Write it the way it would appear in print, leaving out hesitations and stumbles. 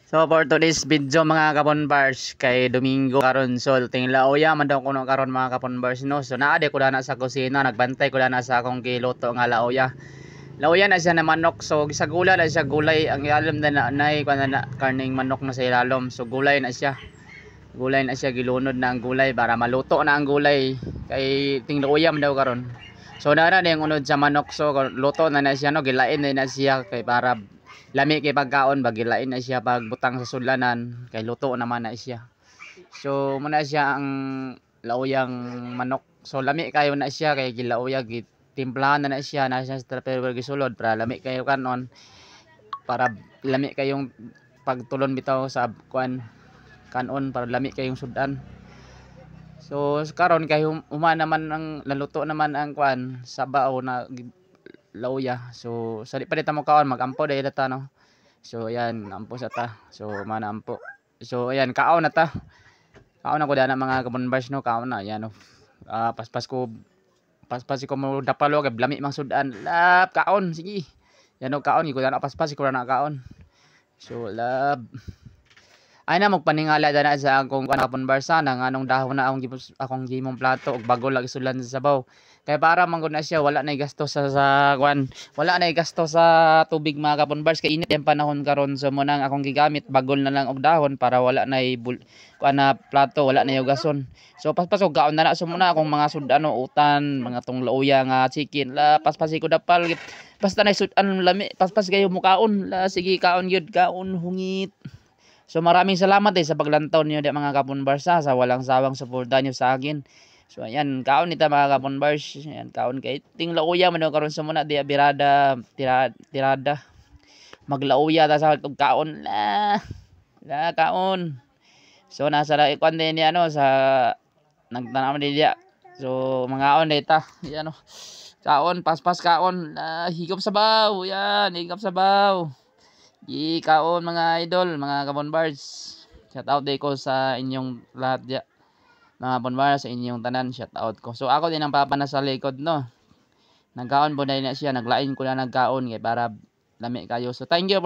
So for today's video mga kaponbars, kay Domingo karon so ting lauya man daw kuno karon mga kaponbars no. So naade ko na sa kusina, nagbantay ko na sa akong giluto nga lauya. Lauya na siya na manok, so gisagula na siya gulay, ang ilalim na nay kuan na karning manok na sa ilalom. So gulay na siya. Gulay na siya, gilunod na ang gulay para maluto na ang gulay. Kay ting lauya man daw karon. So na yung unod sa manok, so luto na siya no, gilain na siya kay para lami kay pagkaon, bagilain na siya pagbutang sa sudlanan kay luto naman na siya. So muna siya ang lauyang manok. So lami kayo na siya kay gilauya, gitimplahan na siya sa pero gisulod para lami kayo kanon, para lami kayong pagtulon bitaw sa kanon, para lami kayong sudan. So karon kay naman ang laluto naman ang sabaw na lauya. So sa di pa dita mo kaon, magampo dai data no. So ayan, ampo sa ta. So manampo. So ayan, kaon na ta. Kaon ako dana mga kaponbars no, kaon na ayan no. Paspas ko mo dapalo kay lami mang sudan. Lab kaon sige. Yan no, kaon ko dana paspas ko na kaon. So lab ay na magpaningala dana sa akong kaponbars na nganong dahon na akong gimong plato ug bago lagi sulan sa sabaw. Kaya para manggod na siya, wala na gastos wala na gastos sa tubig mga kaponbars, kay init yung panahon karon. So mo nang akong gigamit bagol na lang og dahon para wala na plato, wala na gason. So paspasog gaon na so muna akong mga sudano, utan, mga tong lauya nga chicken la paspasi ko dapal basta na sudan lami paspas kayo mukaon la sige kaon gyud, kaon hungit. So maraming salamat sa paglantaw niyo di mga kaponbars sa walang sawang suporta niyo sa akin. So ayan, kaon nita mga kaponbars. Ayan, kaon kay ting lauya man karon sa muna di birada tirada. Maglauya ta sa kaon la kaon. So nasa ikon din ni sa nagtanaw din dia. So mga on dita, yan kaon paspas kaon, higop sabaw, yan, higop sabaw. Kaon mga idol, mga kaponbars. Shout out day ko sa inyong lahat dia. Mga kaponbars, sa inyong tanan, shout out ko. So ako din ang papa na sa likod no. Nagkaon po na siya, naglain ko na nagkaon kay para lami kayo. So thank you for